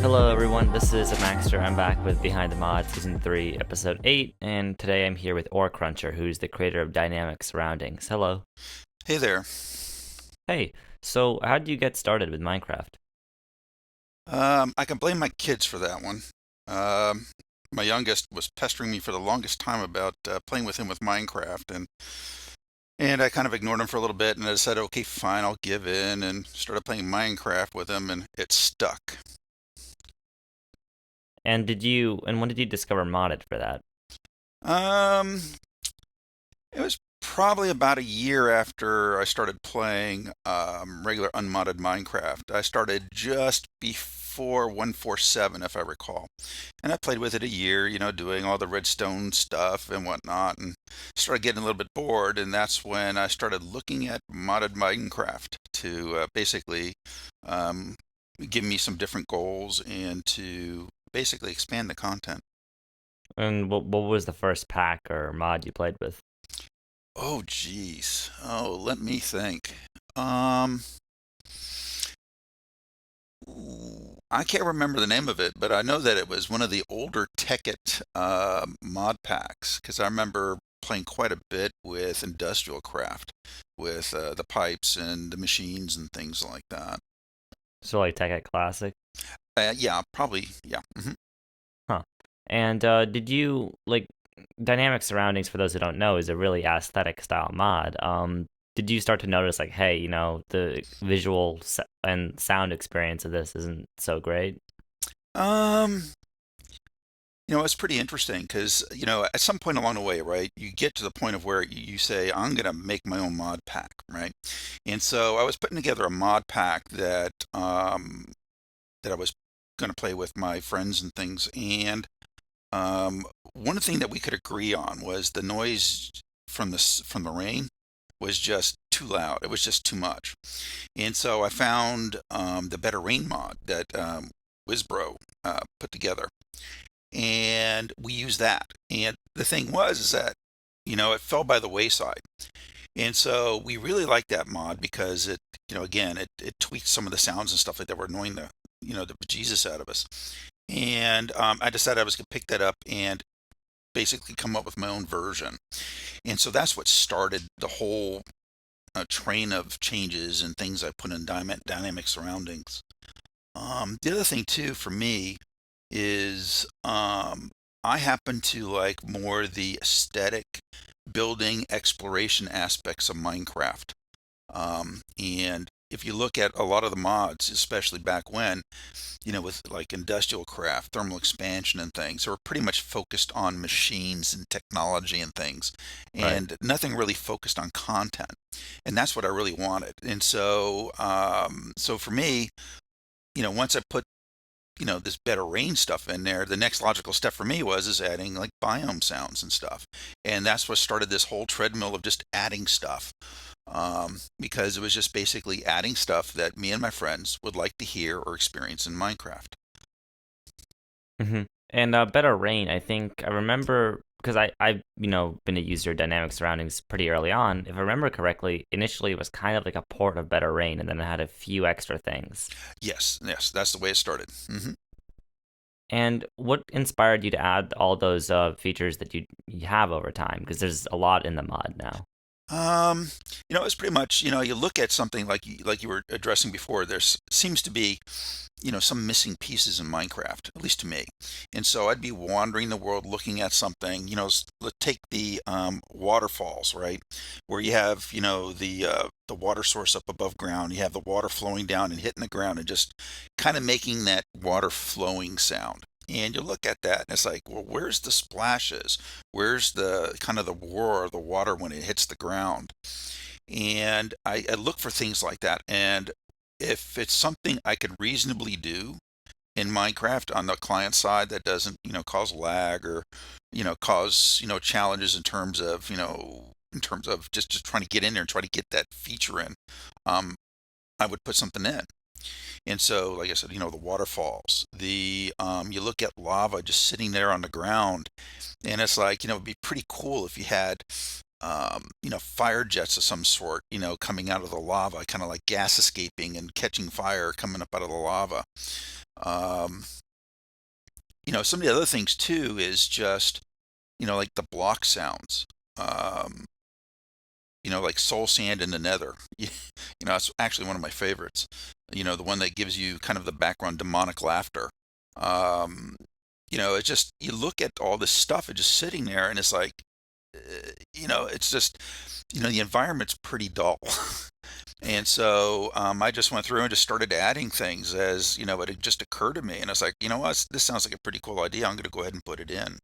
Hello, everyone. This is Amaxter. I'm back with Behind the Mod, Season 3, Episode 8, and today I'm here with OreCruncher, who's the creator of Dynamic Surroundings. Hello. Hey there. Hey, so how did you get started with Minecraft? I can blame my kids for that one. Um, my youngest was pestering me for the longest time about playing with him with Minecraft, and I kind of ignored him for a little bit, and I said, okay, fine, I'll give in, and started playing Minecraft with him, and it stuck. And when did you discover modded for that? Um, it was probably about a year after I started playing regular unmodded Minecraft. I started just before 147, if I recall. And I played with it a year, doing all the redstone stuff and whatnot, and started getting a little bit bored. And that's when I started looking at modded Minecraft to basically um, give me some different goals and to basically expand the content. And what was the first pack or mod you played with? Oh, geez. Oh, let me think. Um, I can't remember the name of it, but I know that it was one of the older Tekkit mod packs because I remember playing quite a bit with industrial craft, with the pipes and the machines and things like that. So, like Tech Classic? Yeah, probably. Yeah. Huh. And did you, like, Dynamic Surroundings, for those who don't know, is a really aesthetic style mod. Did you start to notice, like, hey, the and sound experience of this isn't so great? Um, it's pretty interesting because, at some point along the way, right, you get to the point of where you say, I'm going to make my own mod pack, right? And so I was putting together a mod pack that I was going to play with my friends and things. And one thing that we could agree on was the noise from the rain was just too loud. It was just too much. And so I found the Better Rain mod that Wizbro put together, and we used that. And the thing was is that it fell by the wayside. And so we really liked that mod because again, it tweaked some of the sounds and stuff like that were annoying the bejesus out of us. And I decided I was going to pick that up and basically come up with my own version. And so that's what started the whole train of changes and things I put in dynamic surroundings. The other thing too for me is I happen to like more the aesthetic building exploration aspects of Minecraft. And if you look at a lot of the mods, especially back when, with like industrial craft, thermal expansion and things, they were pretty much focused on machines and technology and things, Right. and nothing really focused on content. And that's what I really wanted. And so for me, once I put this better range stuff in there, the next logical step for me was is adding like biome sounds and stuff. And that's what started this whole treadmill of just adding stuff. Because it was just basically adding stuff that me and my friends would like to hear or experience in Minecraft. hmm And Better Rain, I think I remember because I've been a user of Dynamic Surroundings pretty early on. If I remember correctly, initially it was kind of like a port of Better Rain, and then it had a few extra things. Yes, yes, that's the way it started. And what inspired you to add all those features that you have over time? Because there's a lot in the mod now. Um, it's pretty much, you look at something like you were addressing before, there seems to be, some missing pieces in Minecraft, at least to me. And so I'd be wandering the world looking at something, let's take the waterfalls, right? Where you have, the water source up above ground, you have the water flowing down and hitting the ground and just kind of making that water flowing sound. And you look at that and it's like, well, where's the splashes? Where's the kind of the roar of the water when it hits the ground? And I look for things like that. And if it's something I could reasonably do in Minecraft on the client side that doesn't, cause lag or, cause, challenges in terms of just trying to get in there and try to get that feature in, I would put something in. And so, like I said, the waterfalls, you look at lava just sitting there on the ground, and it's like, it'd be pretty cool if you had fire jets of some sort, coming out of the lava, kind of like gas escaping and catching fire coming up out of the lava. Um, some of the other things too is just, like the block sounds. Um, like Soul Sand in the Nether. That's actually one of my favorites. The one that gives you kind of the background demonic laughter. Um, it's just, you look at all this stuff, it's just sitting there, and it's like, it's just, the environment's pretty dull. And so I just went through and just started adding things as, it had just occurred to me. And I was like, you know what, this sounds like a pretty cool idea. I'm going to go ahead and put it in.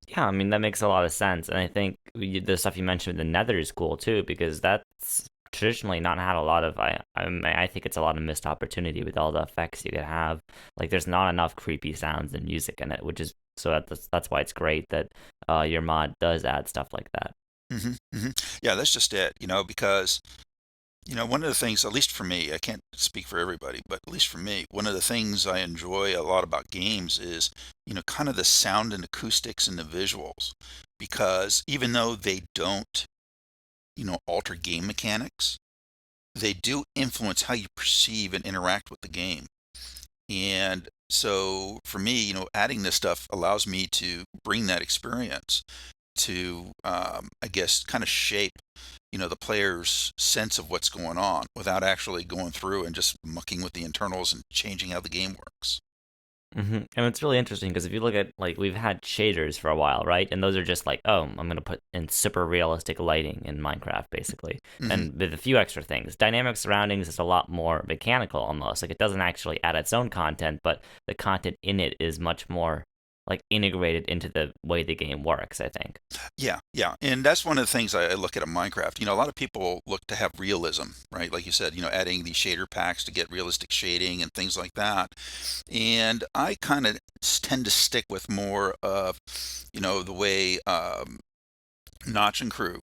Yeah, I mean that makes a lot of sense, and I think the stuff you mentioned with the Nether is cool too because that's traditionally not had a lot of. I think it's a lot of missed opportunity with all the effects you could have. Like there's not enough creepy sounds and music in it, which is so that's why it's great that your mod does add stuff like that. hmm hmm Yeah, that's just it, because one of the things, at least for me, I can't speak for everybody, but at least for me, one of the things I enjoy a lot about games is, kind of the sound and acoustics and the visuals. Because even though they don't, alter game mechanics, they do influence how you perceive and interact with the game. And so for me, adding this stuff allows me to bring that experience to, I guess, kind of shape, the player's sense of what's going on without actually going through and just mucking with the internals and changing how the game works. And it's really interesting because if you look at like we've had shaders for a while, right? And those are just like, oh, I'm gonna put in super realistic lighting in Minecraft, basically, hmm and with a few extra things. Dynamic surroundings is a lot more mechanical, almost like it doesn't actually add its own content, but the content in it is much more like integrated into the way the game works, I think. Yeah, yeah, and that's one of the things I look at in Minecraft. A lot of people look to have realism, right? Like you said, adding these shader packs to get realistic shading and things like that. And I kind of tend to stick with more of, the way Notch and crew,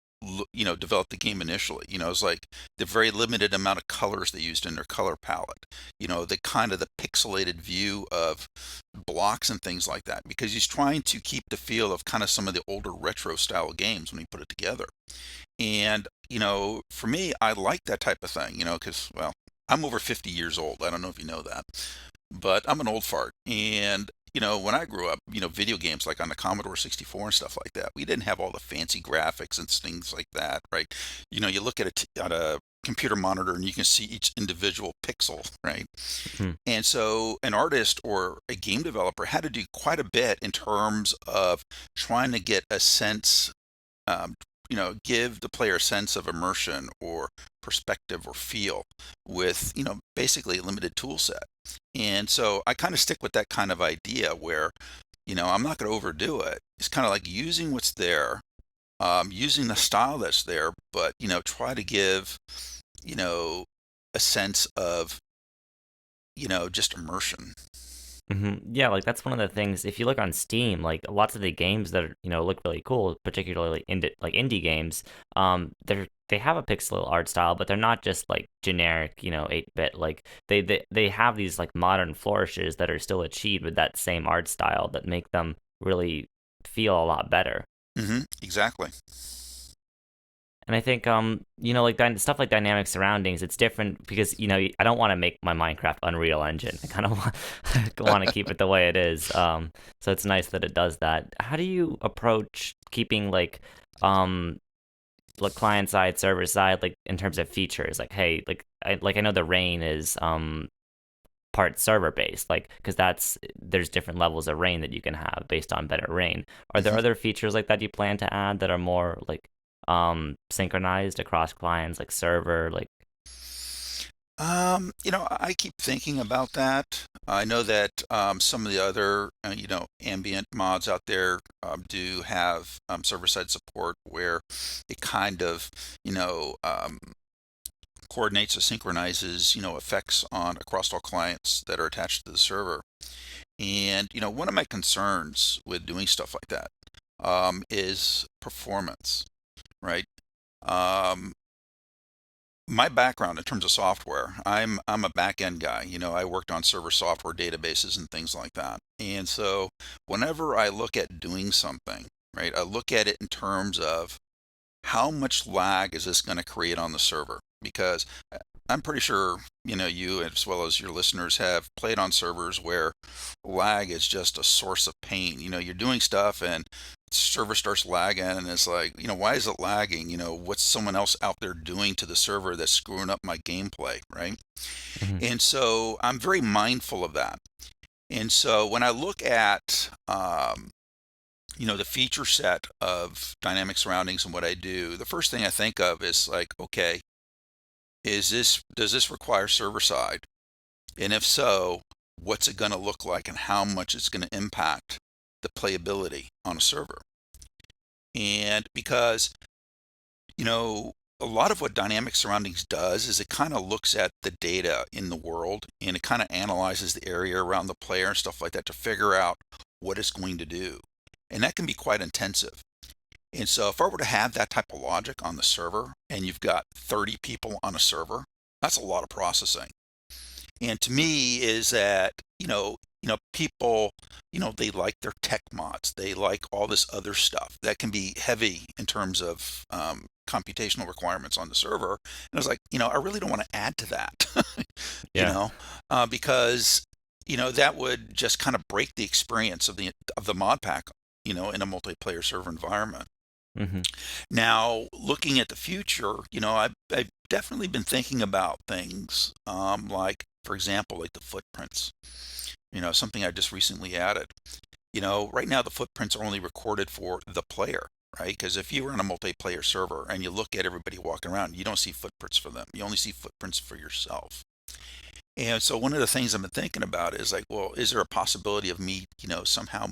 developed the game initially. It's like the very limited amount of colors they used in their color palette. The kind of the pixelated view of blocks and things like that, because he's trying to keep the feel of kind of some of the older retro style games when he put it together. And for me, I like that type of thing. Because well, I'm over 50 years old. I don't know if you know that, but I'm an old fart. And when I grew up, video games like on the Commodore 64 and stuff like that, we didn't have all the fancy graphics and things like that, right? You look at at a computer monitor and you can see each individual pixel, right? Mhm. And so an artist or a game developer had to do quite a bit in terms of trying to get a sense, give the player a sense of immersion or perspective or feel with, basically a limited tool set. And so I kind of stick with that kind of idea where, I'm not going to overdo it. It's kind of like using what's there, using the style that's there, but, try to give, you know, a sense of, just immersion. Yeah, like that's one of the things. If you look on Steam, like lots of the games that are, look really cool, particularly indie games, they have a pixel art style, but they're not just like generic, 8-bit. Like they have these like modern flourishes that are still achieved with that same art style that make them really feel a lot better. Exactly. And I think, like stuff like dynamic surroundings, it's different because, I don't want to make my Minecraft Unreal Engine. I kind of want to keep it the way it is. So it's nice that it does that. How do you approach keeping like client side, server side, like in terms of features? Like, hey, I know the rain is part server based, like because there's different levels of rain that you can have based on better rain. Are there Mhm. other features like that you plan to add that are more like synchronized across clients, like server, like I keep thinking about that. I know that some of the other, ambient mods out there do have server-side support where it kind of, coordinates or synchronizes, effects on across all clients that are attached to the server. And, one of my concerns with doing stuff like that is performance, right? Um, my background in terms of software, I'm a back end guy. I worked on server software databases and things like that. And so whenever I look at doing something, right? I look at it in terms of how much lag is this going to create on the server? Because I'm pretty sure, you as well as your listeners have played on servers where lag is just a source of pain. You're doing stuff and server starts lagging and it's like, why is it lagging? What's someone else out there doing to the server that's screwing up my gameplay, right? Hmm. And so I'm very mindful of that. And so when I look at, the feature set of dynamic surroundings and what I do, the first thing I think of is like, okay, does this require server side? And if so, what's it going to look like and how much it's going to impact the playability on a server? And because, a lot of what dynamic surroundings does is it kind of looks at the data in the world and it kind of analyzes the area around the player and stuff like that to figure out what it's going to do. And that can be quite intensive. And so if I were to have that type of logic on the server and you've got 30 people on a server, that's a lot of processing. And to me is that, people, they like their tech mods. They like all this other stuff that can be heavy in terms of computational requirements on the server. And I was like, I really don't want to add to that, you Yeah. know, because, that would just kind of break the experience of the mod pack, in a multiplayer server environment. Hmm. Now, looking at the future, I've definitely been thinking about things like, for example, like the footprints. Something I just recently added. Right now the footprints are only recorded for the player, right? Because if you were on a multiplayer server and you look at everybody walking around, you don't see footprints for them. You only see footprints for yourself. And so one of the things I've been thinking about is like, well, is there a possibility of me, somehow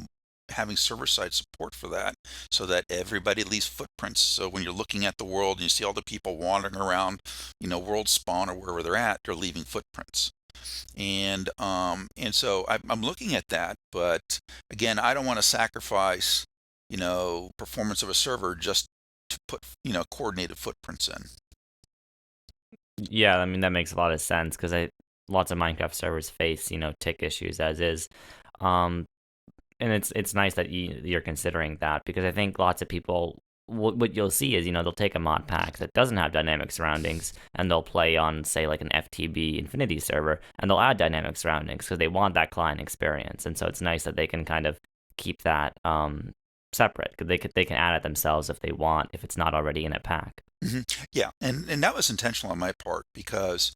having server-side support for that so that everybody leaves footprints. So when you're looking at the world and you see all the people wandering around, world spawn or wherever they're leaving footprints. And so I'm looking at that, but again, I don't want to sacrifice, performance of a server just to put, coordinated footprints in. Yeah, I mean that makes a lot of sense because I lots of Minecraft servers face tick issues as is. Um, and it's nice that you're considering that because I think lots of people what you'll see is they'll take a mod pack that doesn't have dynamic surroundings and they'll play on say like an FTB Infinity server and they'll add dynamic surroundings because they want that client experience, and so it's nice that they can kind of keep that separate because they can add it themselves if they want if it's not already in a pack. Yeah, and that was intentional on my part because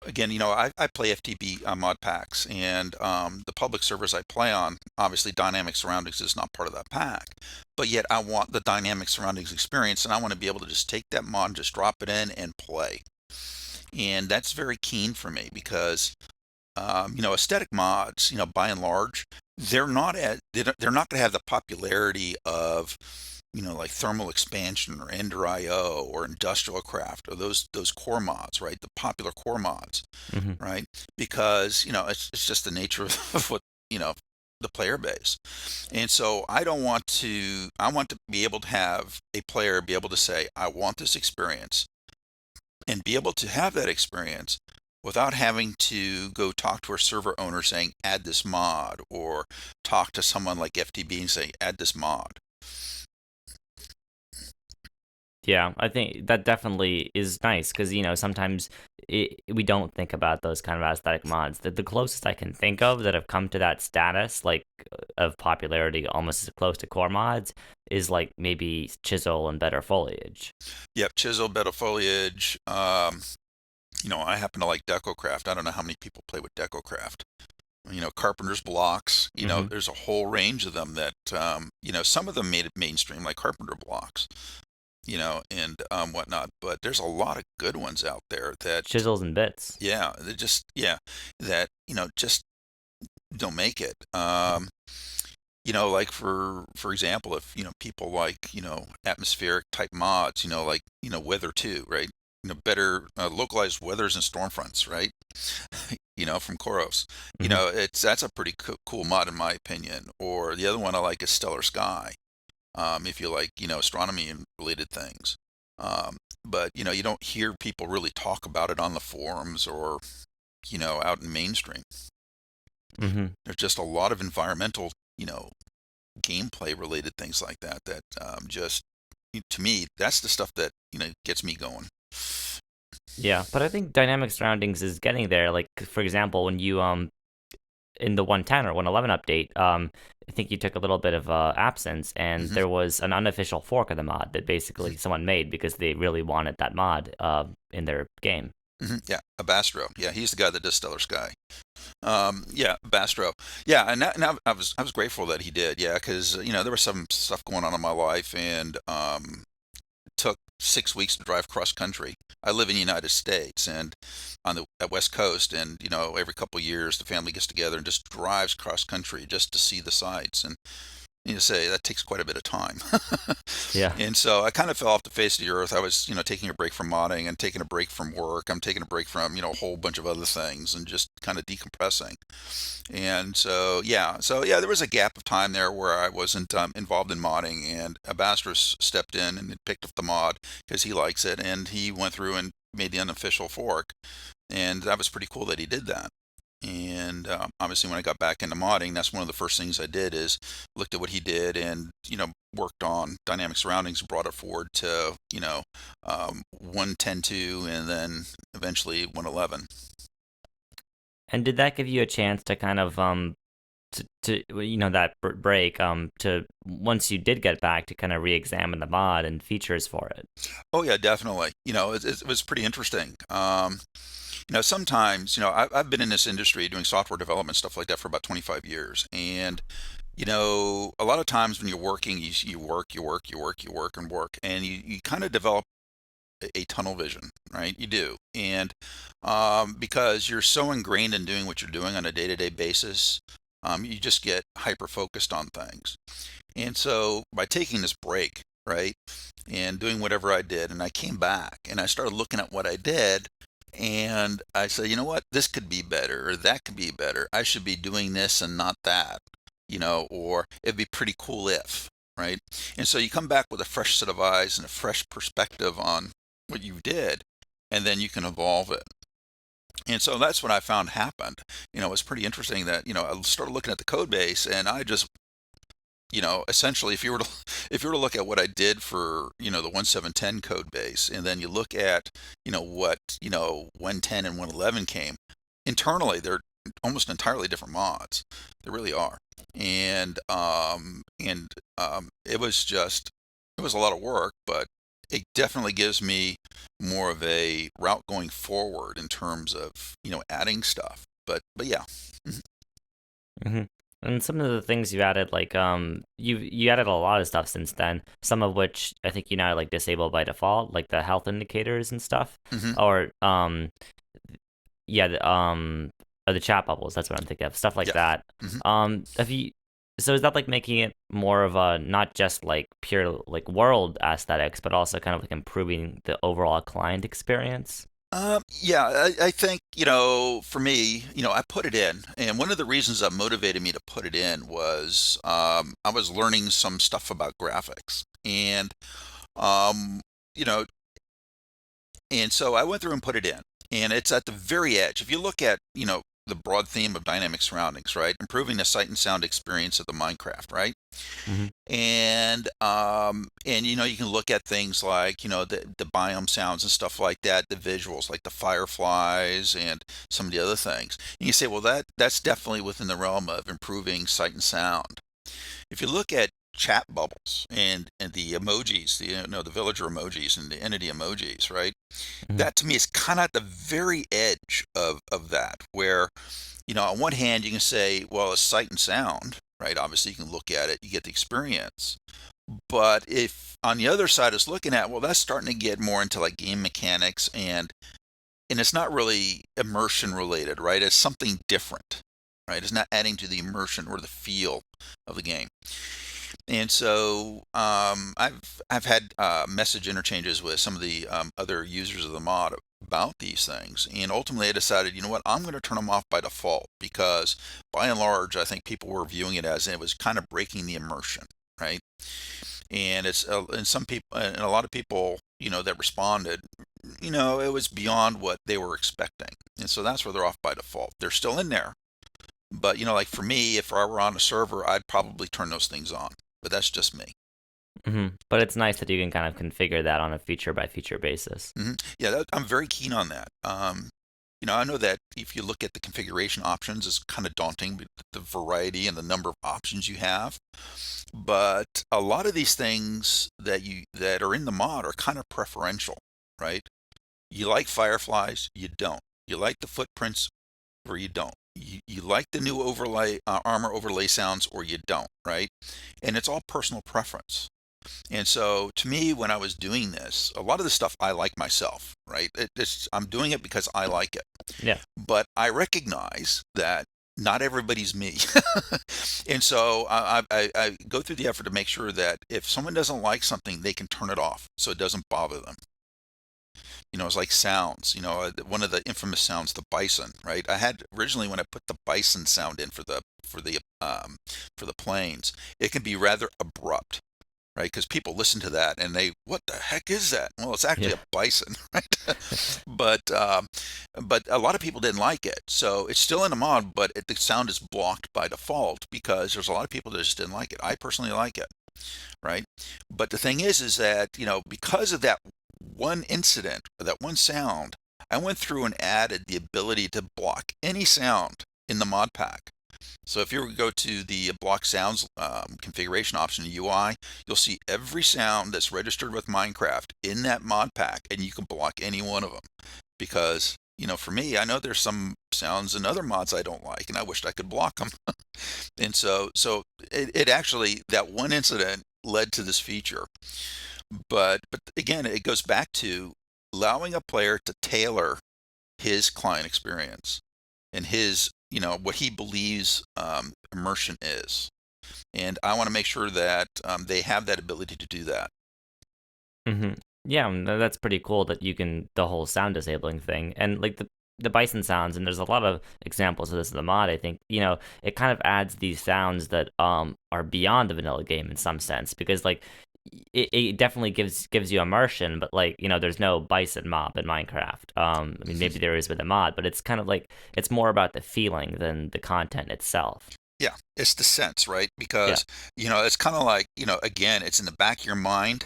again, I play FTB mod packs, and the public servers I play on, obviously dynamic surroundings is not part of that pack, but yet I want the dynamic surroundings experience, and I want to be able to just take that mod and just drop it in and play. And that's very keen for me because aesthetic mods, by and large, they're not going to have the popularity of, like thermal expansion or Ender IO or industrial craft or those core mods, right? The popular core mods, Hmm. right? Because it's just the nature of what the player base. And so I want to be able to have a player be able to say, I want this experience and be able to have that experience without having to go talk to a server owner saying add this mod or talk to someone like FTB and say add this mod. Yeah, I think that definitely is nice because sometimes we don't think about those kind of aesthetic mods. The closest I can think of that have come to that status, like of popularity, almost as close to core mods, is like maybe Chisel and Better Foliage. Yep, chisel, bed of foliage. I happen to like DecoCraft. I don't know how many people play with DecoCraft. Carpenter's blocks. Hmm. There's a whole range of them that some of them made it mainstream, like Carpenter blocks. And whatnot. But there's a lot of good ones out there that, Chisels and Bits. yeah, they just, yeah, that just don't make it. Like for example, if people like atmospheric type mods, like weather too, right? Better localized weathers and storm fronts, right? From Koros. Hmm. That's a pretty cool mod in my opinion. Or the other one I like is Stellar Sky. If you like, astronomy and related things. But you don't hear people really talk about it on the forums or out in mainstream. Hmm. There's just a lot of environmental, gameplay related things like that that just to me that's the stuff that gets me going. Yeah, but I think dynamic surroundings is getting there. Like for example, when you in the 110 or 111 update, I think you took a little bit of absence, and Hmm. there was an unofficial fork of the mod that basically someone made because they really wanted that mod in their game. Hmm. Yeah, Abastro. Yeah, he's the guy that does Stellar Sky. Yeah, Bastro. Yeah, and I was grateful that he did. Yeah, because there was some stuff going on in my life, and it took 6 weeks to drive cross country. I live in the United States and on the West Coast, and every couple of years the family gets together and just drives cross country just to see the sights. And you say that takes quite a bit of time. Yeah. And so I kind of fell off the face of the earth. I was, taking a break from modding and taking a break from work. I'm taking a break from, a whole bunch of other things and just kind of decompressing. And so yeah, there was a gap of time there where I wasn't involved in modding, and Abastros stepped in and picked up the mod because he likes it, and he went through and made the unofficial fork, and that was pretty cool that he did that. And obviously, when I got back into modding, that's one of the first things I did is looked at what he did and worked on dynamic surroundings, brought it forward to 110.2, and then eventually 111. And did that give you a chance to kind of that break to once you did get back to kind of re-examine the mod and features for it? Oh yeah, definitely. It was pretty interesting. Sometimes, I've been in this industry doing software development stuff like that for about 25 years, and a lot of times when you're working, you work, you work, you work, you work and work, and you kind of develop a tunnel vision, right? You do, and because you're so ingrained in doing what you're doing on a day-to-day basis, you just get hyper focused on things. And so by taking this break, right, and doing whatever I did, and I came back and I started looking at what I did, and I said, you know what, this could be better, or that could be better. I should be doing this and not that, or it'd be pretty cool if, right? And so you come back with a fresh set of eyes and a fresh perspective on what you did, and then you can evolve it. And so that's what I found happened. It was pretty interesting that, I started looking at the code base, and I just essentially, if you were to look at what I did for, the 1710 code base, and then you look at, what, 110 and 111 came, internally, they're almost entirely different mods. They really are. And it was a lot of work, but it definitely gives me more of a route going forward in terms of, adding stuff. But yeah. Mhm. Hmm. And some of the things you added, like you added a lot of stuff since then. Some of which I think you now like disable by default, like the health indicators and stuff, Mhm. or yeah, the chat bubbles. That's what I'm thinking of. Stuff like Yeah. that. Mhm. Have you? So is that like making it more of a not just like pure like world aesthetics, but also kind of like improving the overall client experience? Yeah, I think, for me, I put it in. And one of the reasons that motivated me to put it in was I was learning some stuff about graphics. Um, you know, and so I went through and put it in. And it's at the very edge. If you look at, the broad theme of dynamic surroundings, right? Improving the sight and sound experience of the Minecraft, right? Hmm. And you can look at things like the biome sounds and stuff like that, the visuals like the fireflies and some of the other things. And you say, well, that's definitely within the realm of improving sight and sound. If you look at chat bubbles and the emojis, the villager emojis and the entity emojis, right? Hmm. That to me is kind of at the very edge of that, where on one hand, you can say, well, it's sight and sound, right? Obviously, you can look at it, you get the experience. But if on the other side is looking at, well, that's starting to get more into like game mechanics, and it's not really immersion related, right? It's something different, right? It's not adding to the immersion or the feel of the game. And so I've had message interchanges with some of the other users of the mod about these things, and ultimately I decided, you know what, I'm going to turn them off by default because by and large I think people were viewing it as it was kind of breaking the immersion, right? And and some people and a lot of people that responded, it was beyond what they were expecting, and so that's where they're off by default. They're still in there, But like for me, if I were on a server, I'd probably turn those things on. But that's just me. But it's nice that you can kind of configure that on a feature by feature basis. Yeah, I'm very keen on that. I know that if you look at the configuration options, it's kind of daunting, the variety and the number of options you have. But a lot of these things that are in the mod are kind of preferential, right? You like fireflies, you don't. You like the footprints, or you don't. You like the new overlay, armor overlay sounds, or you don't, right? And it's all personal preference. And so to me, when I was doing this, a lot of the stuff I like myself, right? I'm doing it because I like it. Yeah. But I recognize that not everybody's me. And so I go through the effort to make sure that if someone doesn't like something, they can turn it off so it doesn't bother them. It's like sounds, one of the infamous sounds, the bison, right? I had originally when I put the bison sound in for the planes, it can be rather abrupt, right? Because people listen to that and what the heck is that? Well, it's actually Yeah. a bison, right? but but a lot of people didn't like it, so it's still in the mod, but the sound is blocked by default because there's a lot of people that just didn't like it. I personally like it, right? But the thing is that because of that one incident or that one sound, I went through and added the ability to block any sound in the mod pack. So if you go to the block sounds configuration option in UI, you'll see every sound that's registered with Minecraft in that mod pack, and you can block any one of them. Because, for me, I know there's some sounds in other mods I don't like, and I wished I could block them. And so it actually, that one incident led to this feature. But again, it goes back to allowing a player to tailor his client experience and his, what he believes immersion is. And I want to make sure that they have that ability to do that. hmm Yeah, that's pretty cool that you can the whole sound disabling thing, and like the bison sounds, and there's a lot of examples of this in the mod. I think it kind of adds these sounds that are beyond the vanilla game in some sense, because like it definitely gives you immersion, but like there's no bison mob in Minecraft. I mean maybe there is with a mod, but it's kind of like it's more about the feeling than the content itself. Yeah, it's the sense, right? Yeah. Because, it's kind of like, again, it's in the back of your mind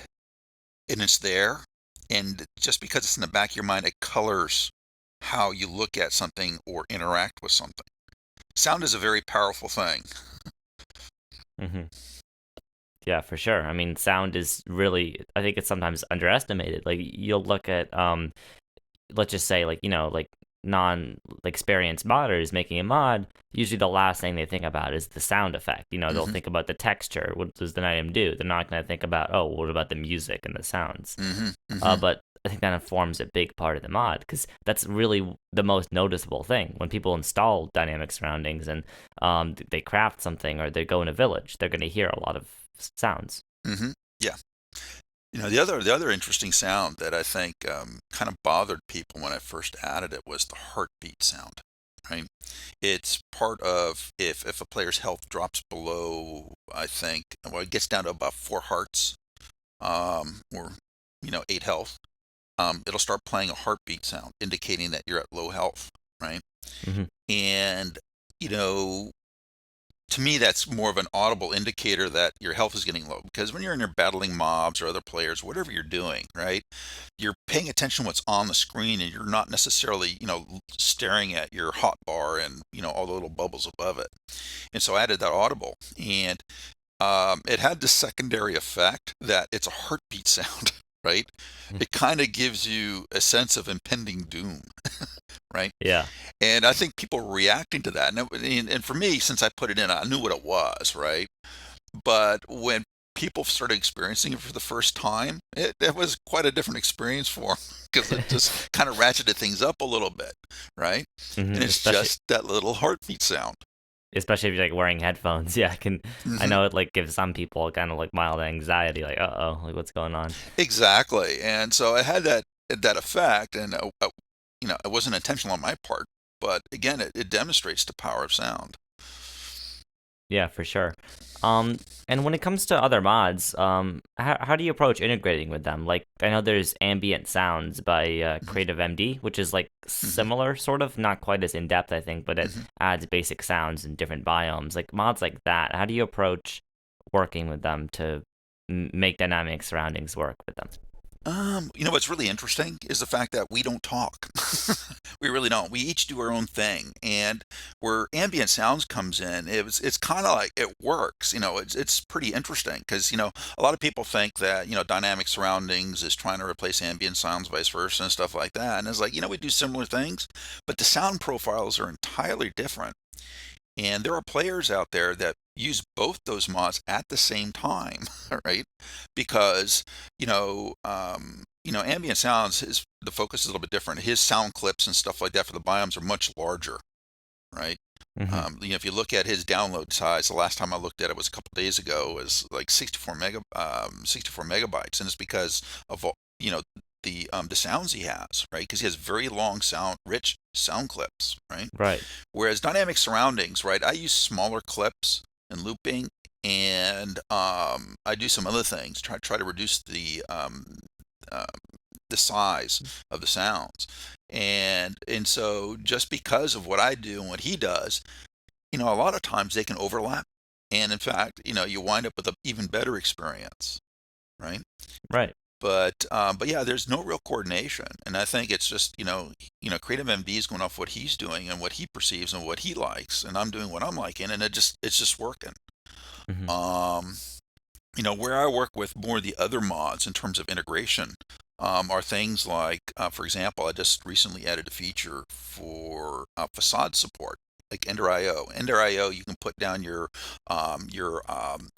and it's there. And just because it's in the back of your mind, it colors how you look at something or interact with something. Sound is a very powerful thing. hmm Yeah, for sure. I mean, sound is really, I think it's sometimes underestimated. Like you'll look at let's just say like like non experienced modders making a mod, usually the last thing they think about is the sound effect. They'll Hmm. think about the texture, what does the item do. They're not going to think about, oh, what about the music and the sounds. Hmm. Hmm. But I think that informs a big part of the mod, because that's really the most noticeable thing when people install dynamic surroundings and they craft something or they go in a village. They're going to hear a lot of sounds. Hmm. Yeah. The other interesting sound that I think kind of bothered people when I first added it was the heartbeat sound, right? It's part of if a player's health drops below, I think, well, it gets down to about 4 hearts, or 8 health. It'll start playing a heartbeat sound, indicating that you're at low health, right? hmm And you know, to me, that's more of an audible indicator that your health is getting low. Because when you're in there battling mobs or other players, whatever you're doing, right, you're paying attention to what's on the screen, and you're not necessarily, staring at your hot bar and all the little bubbles above it. And so I added that audible, and it had the secondary effect that it's a heartbeat sound, right? It kind of gives you a sense of impending doom, right? Yeah. And I think people were reacting to that. And for me, since I put it in, I knew what it was, right? But when people started experiencing it for the first time, it was quite a different experience for them because it just kind of ratcheted things up a little bit, right? And it's Especially just that little heartbeat sound. especially if you're like wearing headphones. Yeah, I Hmm. know it like gives some people kind of like mild anxiety, like uh-oh, like what's going on. Exactly. And so it had that effect, and it wasn't intentional on my part, but again, it demonstrates the power of sound. Yeah, for sure. And when it comes to other mods, how do you approach integrating with them? Like, I know there's ambient sounds by Hmm. Creative MD, which is like Hmm. similar, sort of, not quite as in depth, I think, but it Hmm. adds basic sounds in different biomes. Like mods like that, how do you approach working with them to make dynamic surroundings work with them? What's really interesting is the fact that we don't talk. We really don't. We each do our own thing, and where ambient sounds comes in, it's kind of like it works. It's pretty interesting because a lot of people think that dynamic surroundings is trying to replace ambient sounds, vice versa, and stuff like that. And it's like we do similar things, but the sound profiles are entirely different. And there are players out there that use both those mods at the same time, right? Because ambient sounds is the focus is a little bit different. His sound clips and stuff like that for the biomes are much larger, right? Hmm. If you look at his download size, the last time I looked at it was a couple days ago, is like 64 megabytes, and it's because of the sounds he has, right? Because he has very long sound, rich sound clips, right? Right. Whereas dynamic surroundings, right? I use smaller clips and looping, and I do some other things. Try to reduce uh, the size of the sounds, and so just because of what I do and what he does, a lot of times they can overlap, and in fact, you wind up with an even better experience, right? Right. But yeah, there's no real coordination, and I think it's just Creative MD is going off what he's doing and what he perceives and what he likes, and I'm doing what I'm liking, and it's just working. Hmm. Um, where I work with more of the other mods in terms of integration, are things like, for example, I just recently added a feature for facade support, like Ender IO. Ender IO, you can put down your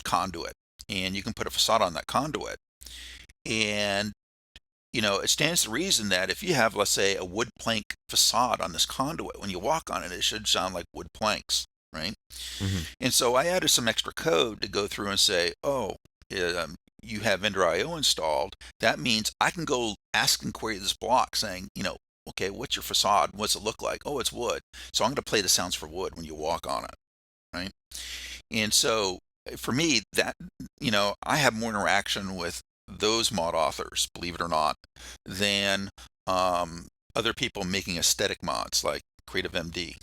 conduit, and you can put a facade on that conduit, and it stands to reason that if you have, let's say, a wood plank facade on this conduit, when you walk on it, it should sound like wood planks, right? Hmm. And so I added some extra code to go through and say, oh, you have Vendor IO installed. That means I can go ask and query this block saying, okay, what's your facade? What's it look like? Oh, it's wood. So I'm going to play the sounds for wood when you walk on it, right? And so for me, that, I have more interaction with those mod authors, believe it or not, than other people making aesthetic mods like Creative MD.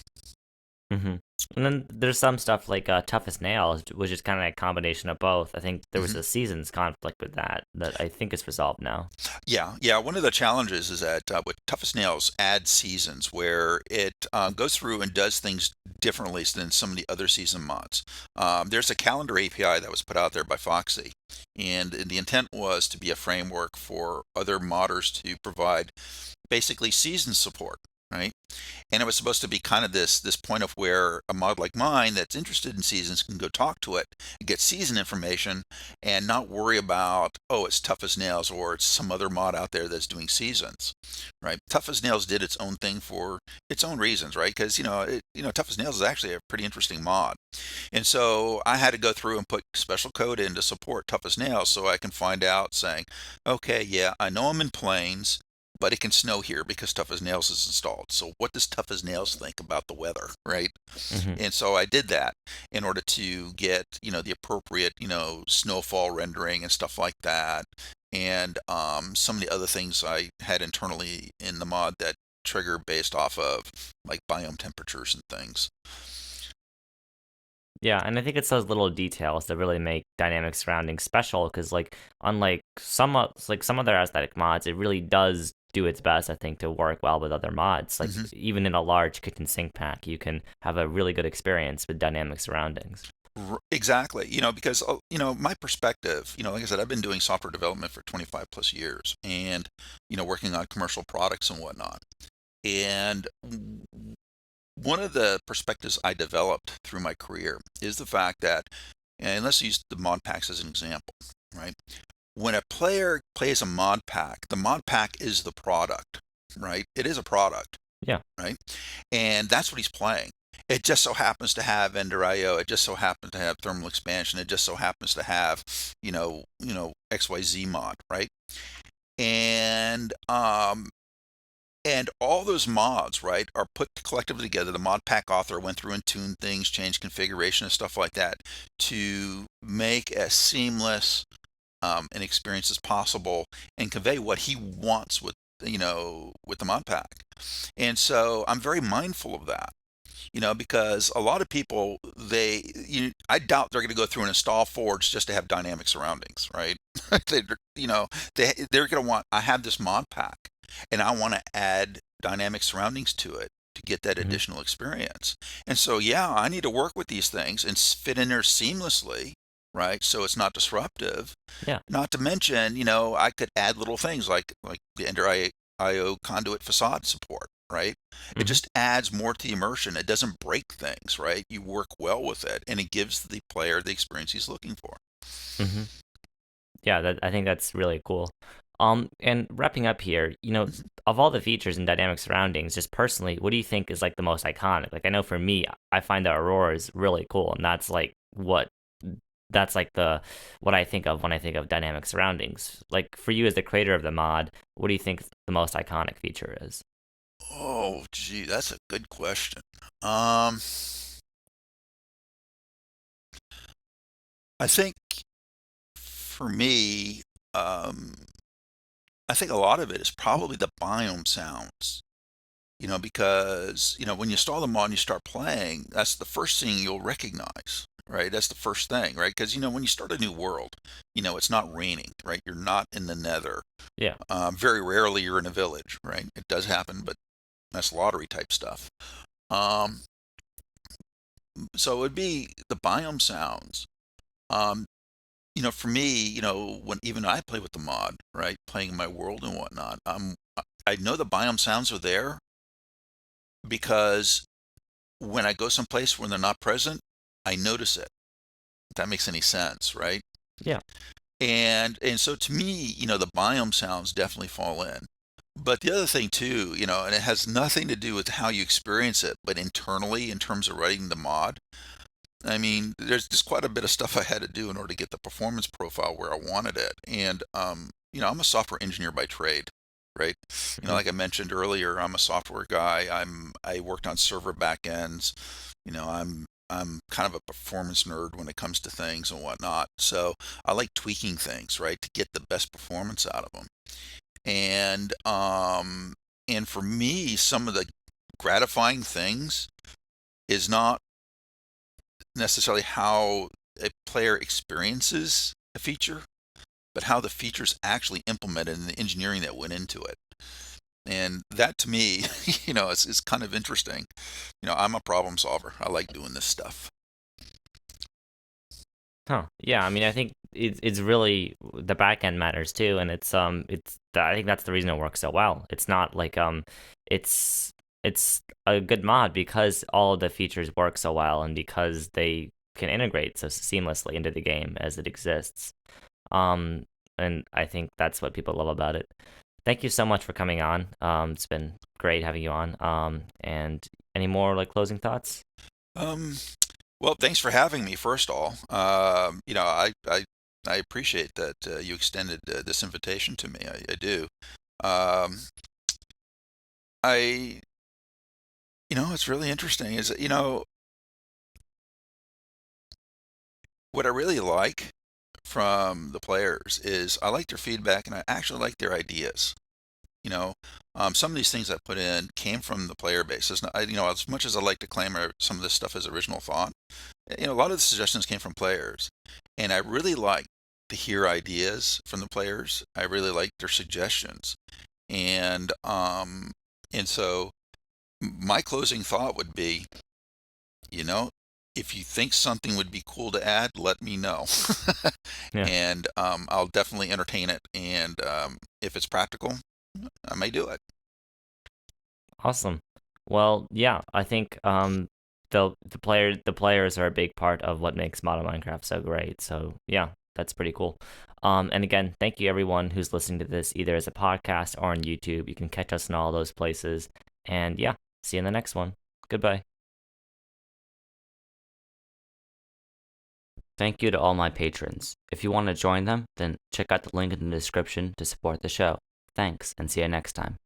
Hmm. And then there's some stuff like Tough as Nails, which is kind of a combination of both. I think there was Hmm. a seasons conflict with that I think is resolved now. Yeah, yeah. One of the challenges is that with Toughest Nails adds seasons where it goes through and does things differently than some of the other season mods. There's a calendar API that was put out there by Foxy, and the intent was to be a framework for other modders to provide basically season support, right? And it was supposed to be kind of this point of where a mod like mine that's interested in seasons can go talk to it, get season information, and not worry about, oh, it's Tough as Nails or it's some other mod out there that's doing seasons, right? Tough as Nails did its own thing for its own reasons, right? Because Tough as Nails is actually a pretty interesting mod, and so I had to go through and put special code in to support Tough as Nails so I can find out saying, okay, yeah, I know I'm in Plains, but it can snow here because Tough as Nails is installed. So what does Tough as Nails think about the weather, right? Hmm. And so I did that in order to get, the appropriate, snowfall rendering and stuff like that. And some of the other things I had internally in the mod that trigger based off of like biome temperatures and things. Yeah, and I think it's those little details that really make dynamic surroundings special. Because like unlike some other aesthetic mods, it really does do its best, I think, to work well with other mods. Like Hmm. even in a large kitchen sink pack, you can have a really good experience with dynamic surroundings. Exactly. Because, my perspective, like I said, I've been doing software development for 25 plus years and, working on commercial products and whatnot. And one of the perspectives I developed through my career is the fact that, and let's use the mod packs as an example, right? When a player plays a mod pack, the mod pack is the product, right? It is a product, Yeah. right? And that's what he's playing. It just so happens to have Ender IO. It just so happens to have thermal expansion. It just so happens to have, XYZ mod, right? And And all those mods, right, are put collectively together. The mod pack author went through and tuned things, changed configuration and stuff like that to make as seamless an experience as possible and convey what he wants with with the mod pack. And so I'm very mindful of that, because a lot of people, I doubt they're going to go through and install Forge just to have dynamic surroundings, right? they, they're going to want, I have this mod pack and I want to add dynamic surroundings to it to get that Hmm. additional experience. And so, yeah, I need to work with these things and fit in there seamlessly, right? So it's not disruptive. Yeah. Not to mention, I could add little things like the Ender IO conduit facade support, right? It Hmm. just adds more to the immersion. It doesn't break things, right? You work well with it, and it gives the player the experience he's looking for. Hmm. Yeah, I think that's really cool. And wrapping up here, of all the features and dynamic surroundings, just personally, what do you think is like the most iconic? Like, I know for me, I find that Aurora is really cool, and that's like the what I think of when I think of dynamic surroundings. Like for you as the creator of the mod, what do you think the most iconic feature is? Oh, gee, that's a good question. Um, I think for me, um, I think a lot of it is probably the biome sounds. Because, when you install them on, you start playing, that's the first thing you'll recognize, right? That's the first thing, right? Because, when you start a new world, it's not raining, right? You're not in the nether. Yeah. Very rarely you're in a village, right? It does happen, but that's lottery type stuff. Um, so it would be the biome sounds. Um, for me, when even I play with the mod, right, playing my world and whatnot, I know the biome sounds are there because when I go someplace when they're not present, I notice it. If that makes any sense, right? Yeah. And so to me, the biome sounds definitely fall in. But the other thing too, and it has nothing to do with how you experience it, but internally in terms of writing the mod, I mean, there's just quite a bit of stuff I had to do in order to get the performance profile where I wanted it. And I'm a software engineer by trade, right? Hmm. Like I mentioned earlier, I'm a software guy. I worked on server backends. I'm kind of a performance nerd when it comes to things and whatnot. So I like tweaking things, right, to get the best performance out of them. And and for me, some of the gratifying things is not necessarily how a player experiences a feature, but how the feature's actually implemented and the engineering that went into it. And that to me, is kind of interesting. I'm a problem solver. I like doing this stuff. Huh. Yeah, I mean, I think it's really the back end matters too, and I think that's the reason it works so well. It's not like it's it's a good mod because all of the features work so well and because they can integrate so seamlessly into the game as it exists. Um, and I think that's what people love about it. Thank you so much for coming on. It's been great having you on. And any more like closing thoughts? Um, well, thanks for having me. First of all, I appreciate that you extended this invitation to me. I do. Um, I it's really interesting. Is that, what I really like from the players is I like their feedback and I actually like their ideas. You know, some of these things I put in came from the player base. It's not, as much as I like to claim some of this stuff as original thought, a lot of the suggestions came from players, and I really like to hear ideas from the players. I really like their suggestions, and so my closing thought would be, you know, if you think something would be cool to add, let me know. Yeah. And I'll definitely entertain it. And if it's practical, I may do it. Awesome. Well, yeah, I think the players are a big part of what makes modern Minecraft so great. So yeah, that's pretty cool. And again, thank you everyone who's listening to this either as a podcast or on YouTube. You can catch us in all those places. And yeah, see you in the next one. Goodbye. Thank you to all my patrons. If you want to join them, then check out the link in the description to support the show. Thanks, and see you next time.